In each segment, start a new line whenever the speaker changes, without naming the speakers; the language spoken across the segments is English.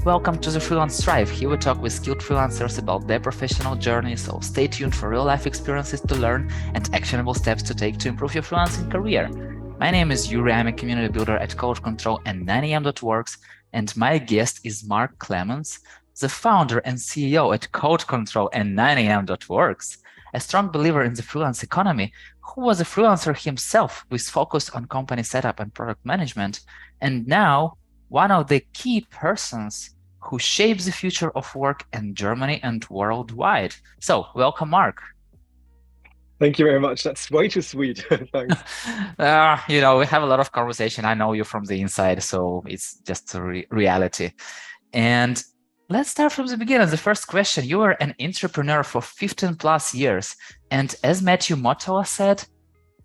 Welcome to the Freelance Drive. Here we talk with skilled freelancers about their professional journey, so stay tuned for real-life experiences to learn and actionable steps to take to improve your freelancing career. My name is Yuri, I'm a community builder at CodeControl and 9am.works, and my guest is Marc Clemens, the founder and CEO at CodeControl and 9am.works, a strong believer in the freelance economy, who was a freelancer himself with focus on company setup and product management, and now one of the key persons who shapes the future of work in Germany and worldwide. So, welcome, Marc.
Thank you very much. That's way too sweet. Thanks.
We have a lot of conversation. I know you from the inside, so it's just a reality. And let's start from the beginning. The first question, you were an entrepreneur for 15 plus years. And as Matthew Mottola said,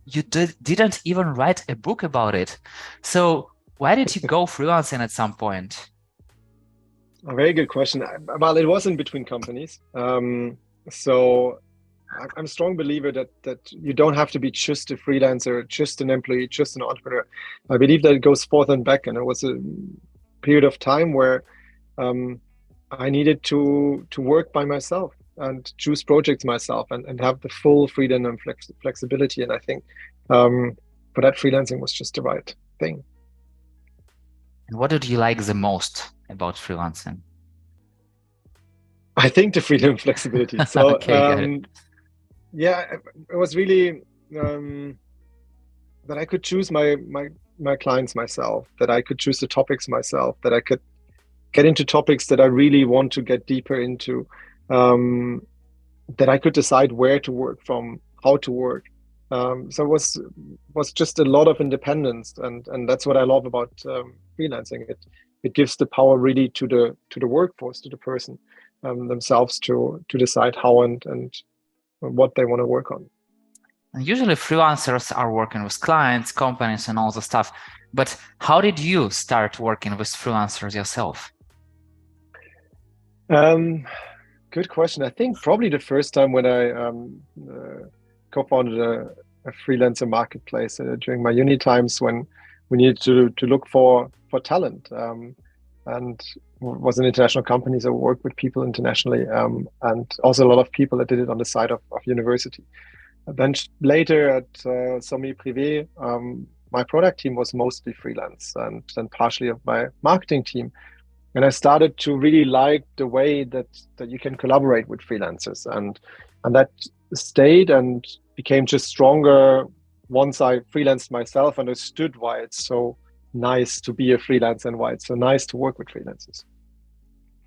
you didn't even write a book about it. So why did you go freelancing at some point?
A very good question. Well, it wasn't between companies. So I'm a strong believer that you don't have to be just a freelancer, just an employee, just an entrepreneur. I believe that it goes forth and back. And it was a period of time where I needed to work by myself and choose projects myself and have the full freedom and flexibility. And I think for that, freelancing was just the right thing.
And what did you like the most about freelancing?
I think the freedom and flexibility. So,
Okay,
yeah, it was really that I could choose my clients myself, that I could choose the topics myself, that I could get into topics that I really want to get deeper into, that I could decide where to work from, how to work. So it was just a lot of independence, and that's what I love about freelancing. It gives the power really to the workforce, to the person themselves to decide how and what they want to work on.
And usually freelancers are working with clients, companies, and all the stuff. But how did you start working with freelancers yourself?
Good question. I think probably the first time when I co-founded a freelancer marketplace during my uni times when we needed to look for talent, and was an international company, so worked with people internationally, and also a lot of people that did it on the side of university. And then later at Semi Privé, my product team was mostly freelance, and then partially of my marketing team. And I started to really like the way that you can collaborate with freelancers, and that stayed and became just stronger once I freelanced myself, understood why it's so nice to be a freelancer and why it's so nice to work with freelancers.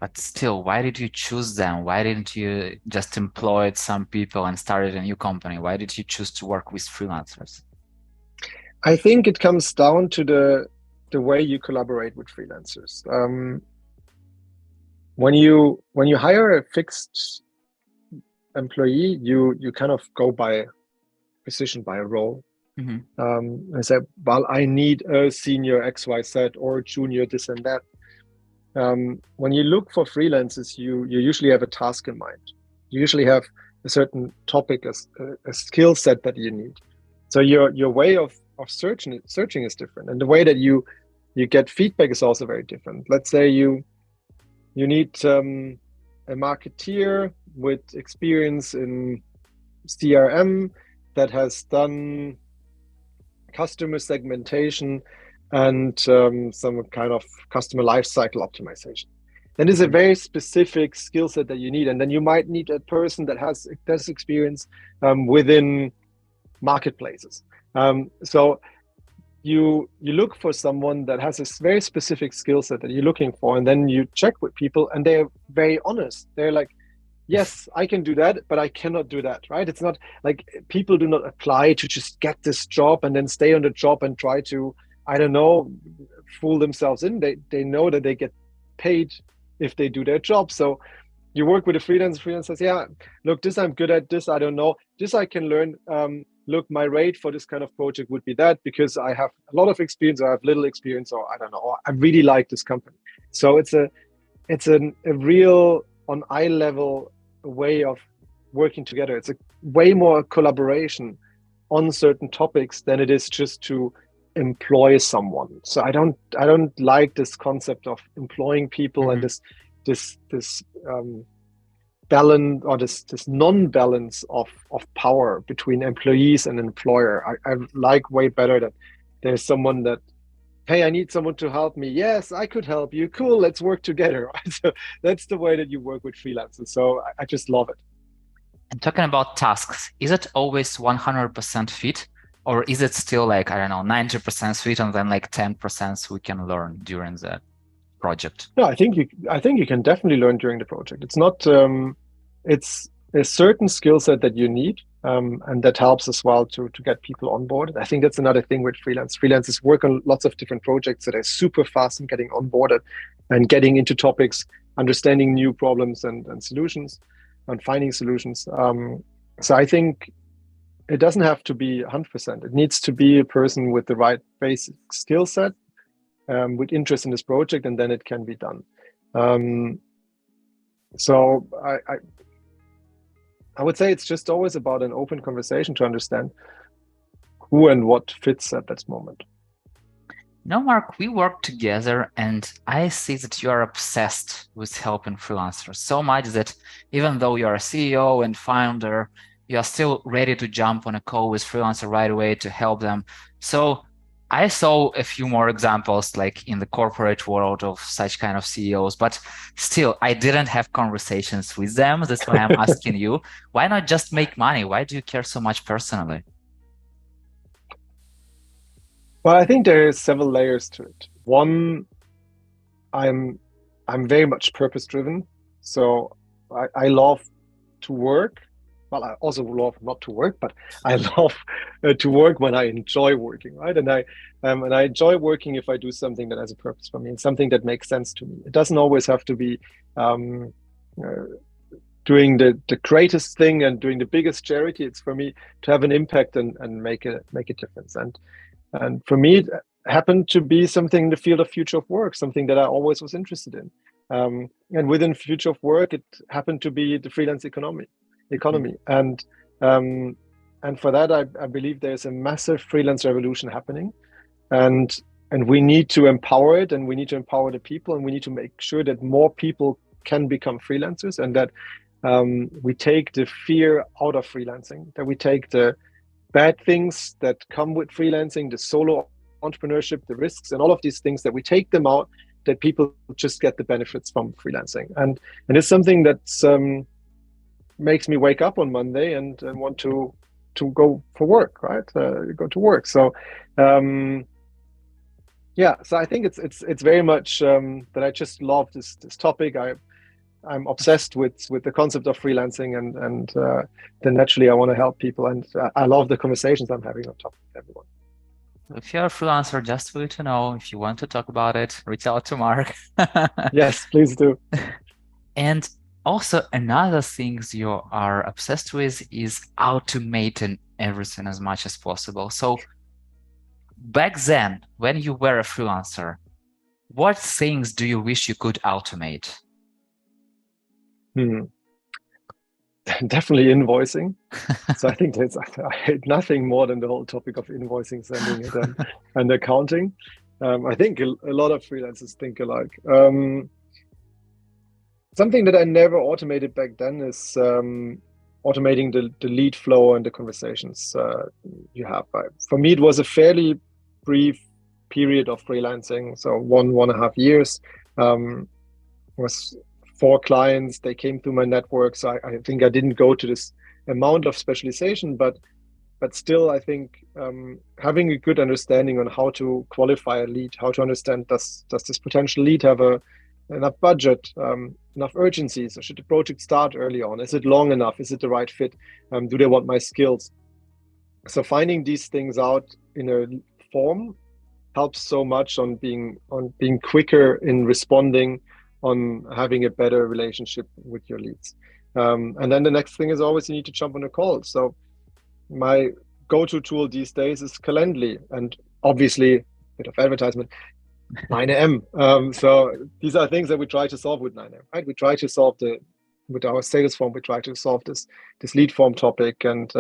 But still, why did you choose them? Why didn't you just employ some people and started a new company? Why did you choose to work with freelancers?
I think it comes down to the way you collaborate with freelancers. When you hire a fixed employee, you kind of go by position, by a role.
Mm-hmm.
I say, well, I need a senior XYZ or a junior this and that. When you look for freelancers, you usually have a task in mind. You usually have a certain topic, a skill set that you need. So your way of searching is different, and the way that you get feedback is also very different. Let's say you need a marketeer with experience in CRM that has done customer segmentation and some kind of customer lifecycle optimization. Then there's a very specific skill set that you need, and then you might need a person that has experience within marketplaces. So you look for someone that has a very specific skill set that you're looking for, and then you check with people, and they're very honest. They're like, yes, I can do that, but I cannot do that, right? It's not like people do not apply to just get this job and then stay on the job and try to, I don't know, fool themselves in. They know that they get paid if they do their job. So you work with a freelancer says, yeah, look, this I'm good at, this I don't know, this I can learn. Look, my rate for this kind of project would be that because I have a lot of experience or I have little experience, or I don't know, or I really like this company. So it's a real on eye level way of working together. It's a way more collaboration on certain topics than it is just to employ someone. So I don't like this concept of employing people and this balance, or this non-balance of power between employees and employer. I like way better that there's someone that, hey, I need someone to help me. Yes, I could help you. Cool, let's work together. So that's the way that you work with freelancers. So I just love it.
And talking about tasks, is it always 100% fit? Or is it still like, I don't know, 90% fit and then like 10% we can learn during the project?
No, I think you can definitely learn during the project. It's not it's a certain skill set that you need, and that helps as well to get people on board. I think that's another thing with freelance. Freelancers work on lots of different projects that are super fast in getting onboarded and getting into topics, understanding new problems and solutions, and finding solutions. So I think it doesn't have to be 100%. It needs to be a person with the right basic skill set, with interest in this project, and then it can be done. So I would say it's just always about an open conversation to understand who and what fits at that moment.
Now, Marc, we work together and I see that you are obsessed with helping freelancers so much that even though you're a CEO and founder, you are still ready to jump on a call with freelancer right away to help them. So I saw a few more examples like in the corporate world of such kind of CEOs, but still I didn't have conversations with them. That's why I'm asking you, why not just make money? Why do you care so much personally?
Well, I think there are several layers to it. One, I'm very much purpose driven. So I love to work. Well, I also love not to work, but I love to work when I enjoy working, right? And I enjoy working if I do something that has a purpose for me and something that makes sense to me. It doesn't always have to be doing the greatest thing and doing the biggest charity. It's for me to have an impact and make a difference. And for me, it happened to be something in the field of future of work, something that I always was interested in. And within future of work, it happened to be the freelance economy. And for that, I believe there's a massive freelance revolution happening, and we need to empower it, and we need to empower the people, and we need to make sure that more people can become freelancers, and that we take the fear out of freelancing, that we take the bad things that come with freelancing, the solo entrepreneurship, the risks, and all of these things, that we take them out, that people just get the benefits from freelancing. And it's something that's makes me wake up on Monday and want to go for work, right? Go to work. So yeah, so I think it's very much that I just love this topic. I'm obsessed with the concept of freelancing, and then naturally I want to help people, and I love the conversations I'm having on top of everyone.
If you're a freelancer, just for you to know, if you want to talk about it, reach out to Marc.
Yes, please do.
And also another thing you are obsessed with is automating everything as much as possible. So back then, when you were a freelancer, what things do you wish you could automate?
Definitely invoicing. So I think I hate nothing more than the whole topic of invoicing, sending it, and accounting. I think a lot of freelancers think alike. Something that I never automated back then is automating the lead flow and the conversations you have. For me, it was a fairly brief period of freelancing. So 1.5 years. Was 4 clients. They came through my network. So I think I didn't go to this amount of specialization, but still, I think having a good understanding on how to qualify a lead, how to understand does this potential lead have enough budget, enough urgency? So should the project start early on? Is it long enough? Is it the right fit? Do they want my skills? So finding these things out in a form helps so much on being quicker in responding, on having a better relationship with your leads. And then the next thing is always you need to jump on a call. So my go-to tool these days is Calendly, and obviously a bit of advertisement, 9 a.m. So these are things that we try to solve with 9 a.m. Right? We try to solve with our sales form. We try to solve this lead form topic, and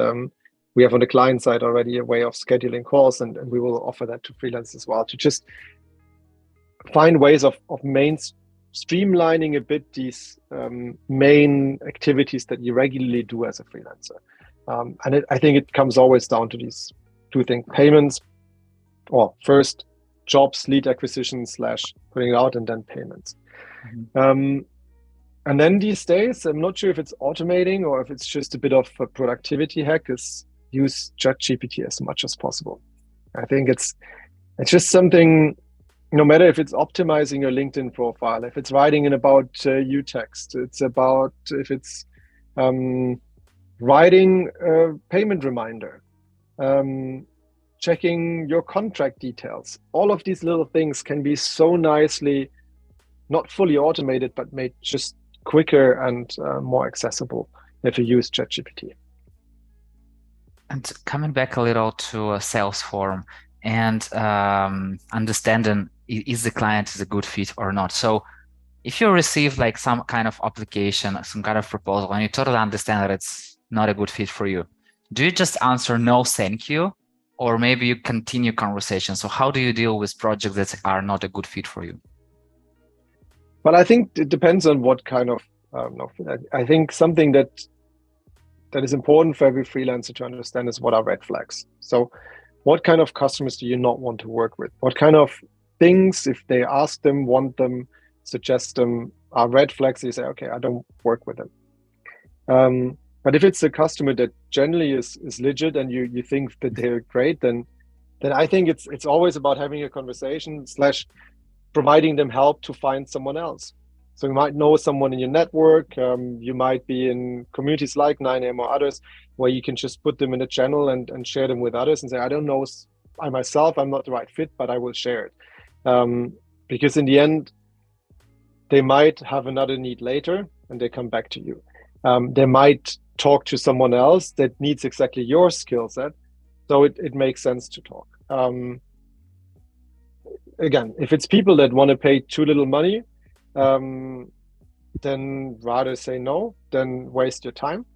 we have on the client side already a way of scheduling calls, and we will offer that to freelancers as well, to just find ways of streamlining a bit these main activities that you regularly do as a freelancer. I think it comes always down to these two things: payments, or first jobs, lead acquisition / putting it out, and then payments. Mm-hmm. And then these days, I'm not sure if it's automating or if it's just a bit of a productivity hack, is use ChatGPT as much as possible. I think it's just something, no matter if it's optimizing your LinkedIn profile, if it's writing in about you text, it's about if it's writing a payment reminder, checking your contract details. All of these little things can be so nicely, not fully automated, but made just quicker and more accessible if you use ChatGPT.
And coming back a little to a sales form and understanding is the client is a good fit or not. So if you receive like some kind of application, some kind of proposal, and you totally understand that it's not a good fit for you, do you just answer no, thank you? Or maybe you continue conversation? So how do you deal with projects that are not a good fit for you?
Well, I think it depends on what kind of, I think something that is important for every freelancer to understand is what are red flags. So what kind of customers do you not want to work with? What kind of things, if they ask them, want them, suggest them, are red flags, you say, okay, I don't work with them. But if it's a customer that generally is legit and you think that they're great, then I think it's always about having a conversation / providing them help to find someone else. So you might know someone in your network, you might be in communities like 9am or others, where you can just put them in a channel and share them with others and say, I don't know, I myself, I'm not the right fit, but I will share it. Because in the end, they might have another need later and they come back to you. They might talk to someone else that needs exactly your skill set. So it makes sense to talk. Again, if it's people that want to pay too little money, then rather say no than waste your time.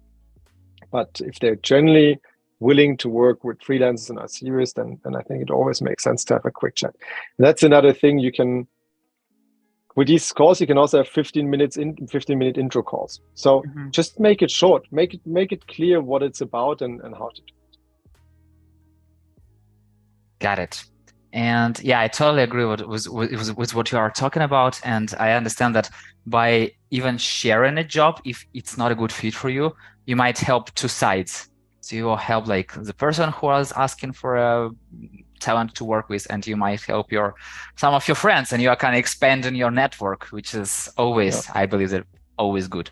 But if they're generally willing to work with freelancers and are serious, then I think it always makes sense to have a quick chat. And that's another thing you can, with these calls, you can also have 15-minute intro calls. So just make it short, make it clear what it's about and how to do it.
Got it. And yeah, I totally agree with what you are talking about. And I understand that by even sharing a job, if it's not a good fit for you, you might help two sides. So you will help like the person who was asking for a talent to work with, and you might help some of your friends, and you are kind of expanding your network, which is always, I believe, that always good.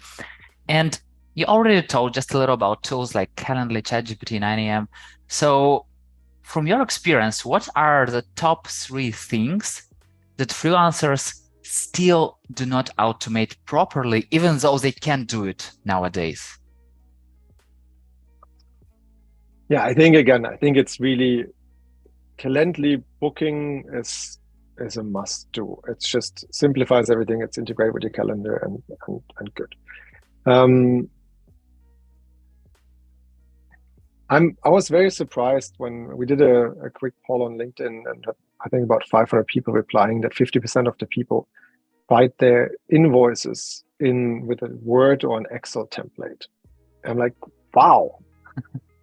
And you already told just a little about tools like Calendly, ChatGPT, 9am. So from your experience, what are the top 3 things that freelancers still do not automate properly, even though they can do it nowadays?
Yeah, I think it's really, Calendly booking is a must do. It just simplifies everything. It's integrated with your calendar and good. I was very surprised when we did a quick poll on LinkedIn, and I think about 500 people replying, that 50% of the people write their invoices with a Word or an Excel template. I'm like, wow.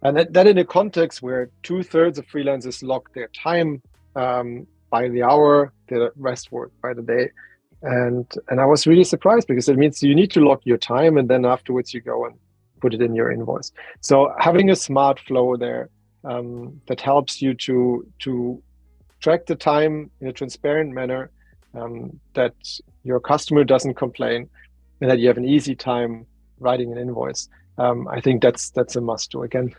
And that in a context where 2/3 of freelancers log their time by the hour, the rest work by the day. And I was really surprised, because it means you need to log your time, and then afterwards you go and put it in your invoice. So having a smart flow there that helps you to track the time in a transparent manner, that your customer doesn't complain, and that you have an easy time writing an invoice. I think that's a must do. Again,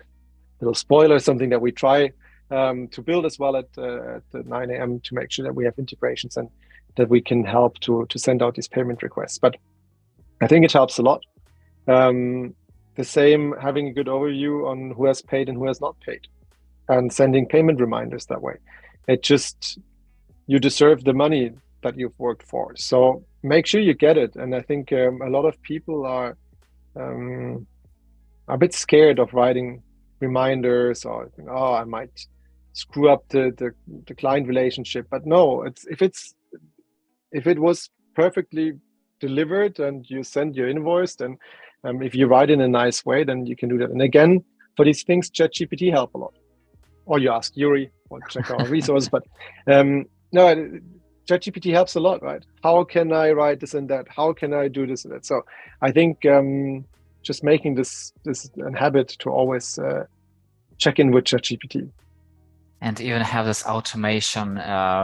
little spoiler, something that we try to build as well at the 9am, to make sure that we have integrations and that we can help to send out these payment requests. But I think it helps a lot. The same, having a good overview on who has paid and who has not paid, and sending payment reminders that way. It just, you deserve the money that you've worked for. So make sure you get it. And I think a lot of people are a bit scared of writing reminders, or think, oh, I might screw up the client relationship. But no, if it was perfectly delivered and you send your invoice, then if you write in a nice way, then you can do that. And again, for these things, ChatGPT help a lot. Or you ask Yuri or check our resource. But no, ChatGPT helps a lot, right? How can I write this and that? How can I do this and that? So I think just making this a habit to always check in with ChatGPT.
And even have this automation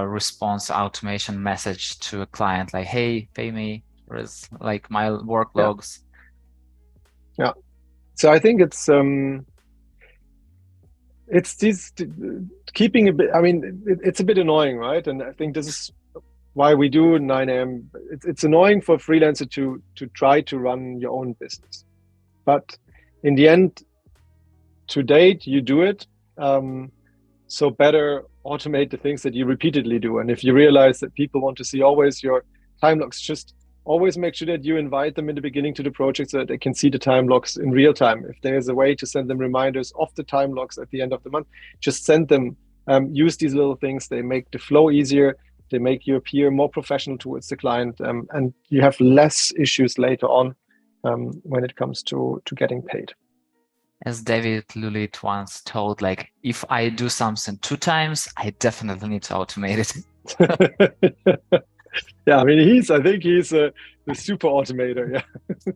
response, automation message to a client like, hey, pay me, or is like my work logs.
Yeah. So I think it's this keeping a bit, I mean, it's a bit annoying, right? And I think this is why we do 9 a.m. It's annoying for a freelancer to try to run your own business. But in the end, to date, you do it. So better automate the things that you repeatedly do. And if you realize that people want to see always your time logs, just always make sure that you invite them in the beginning to the project so that they can see the time logs in real time. If there's a way to send them reminders of the time logs at the end of the month, just send them. Use these little things. They make the flow easier. They make you appear more professional towards the client, and you have less issues later on when it comes to getting paid.
As David Lulit once told, like, if I do something 2 times, I definitely need to automate
it. Yeah, I mean, I think he's the super automator. Yeah,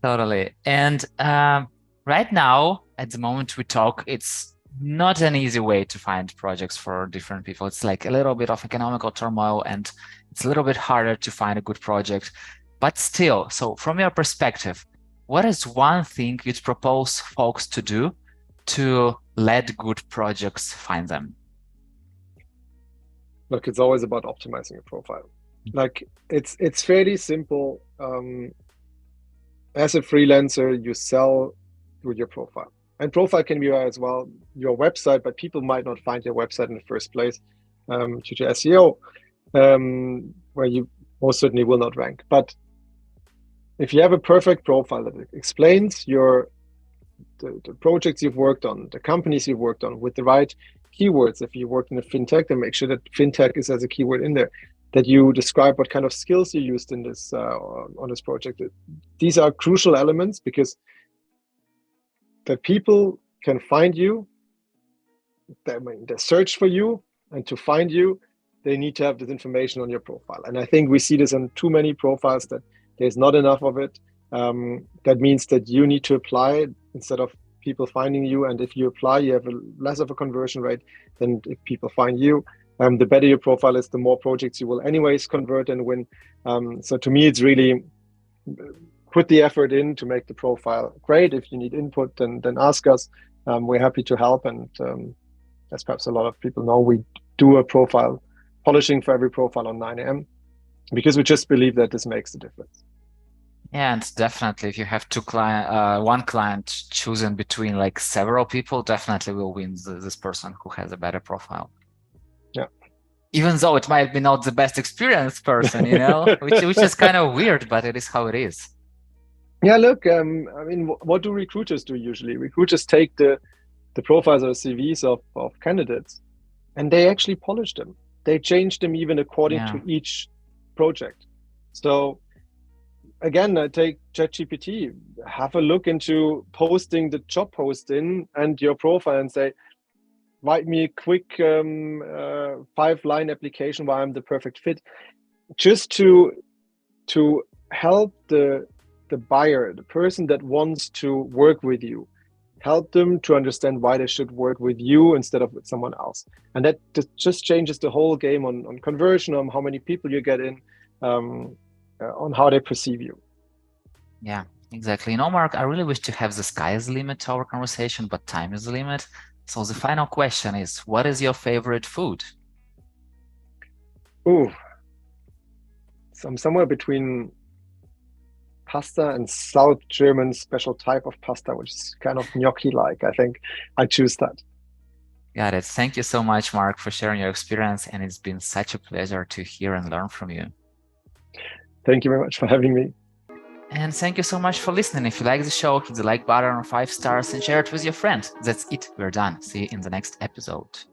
totally. And right now, at the moment we talk, it's not an easy way to find projects for different people. It's like a little bit of economical turmoil, and it's a little bit harder to find a good project. But still, so from your perspective, what is one thing you'd propose folks to do to let good projects find them?
Look, it's always about optimizing a profile. Like it's fairly simple. As a freelancer, you sell through your profile, and profile can be as well your website, but people might not find your website in the first place due to SEO, where you most certainly will not rank. But if you have a perfect profile that explains the projects you've worked on, the companies you've worked on with the right keywords, if you work in a fintech, then make sure that fintech is as a keyword in there, that you describe what kind of skills you used in this on this project. These are crucial elements because the people can find you, they search for you, and to find you, they need to have this information on your profile. And I think we see this on too many profiles that there's not enough of it. That means that you need to apply instead of people finding you. And if you apply, you have less of a conversion rate than if people find you. The better your profile is, the more projects you will anyways convert and win. So to me, it's really put the effort in to make the profile great. If you need input, then ask us. We're happy to help. And as perhaps a lot of people know, we do a profile polishing for every profile on 9 a.m. because we just believe that this makes the difference.
Yeah, and definitely if you have one client choosing between like several people, definitely will win this person who has a better profile.
Yeah.
Even though it might be not the best experienced person, which is kind of weird, but it is how it is.
Yeah, look, I mean, what do recruiters do usually? Recruiters take the profiles or CVs of candidates and they actually polish them. They change them even according to each project. So again, I take ChatGPT, have a look into posting the job posting and your profile and say, write me a quick 5-line application why I'm the perfect fit, just to help the buyer, the person that wants to work with you, help them to understand why they should work with you instead of with someone else. And that just changes the whole game on conversion, on how many people you get in, on how they perceive you.
Yeah, exactly. Marc, I really wish to have the sky's the limit to our conversation, but time is the limit. So the final question is, what is your favorite food?
Ooh, so I'm somewhere between pasta and South German special type of pasta, which is kind of gnocchi-like. I think I choose that.
Got it. Thank you so much, Marc, for sharing your experience. And it's been such a pleasure to hear and learn from you.
Thank you very much for having me.
And thank you so much for listening. If you like the show, hit the like button or 5 stars and share it with your friend. That's it. We're done. See you in the next episode.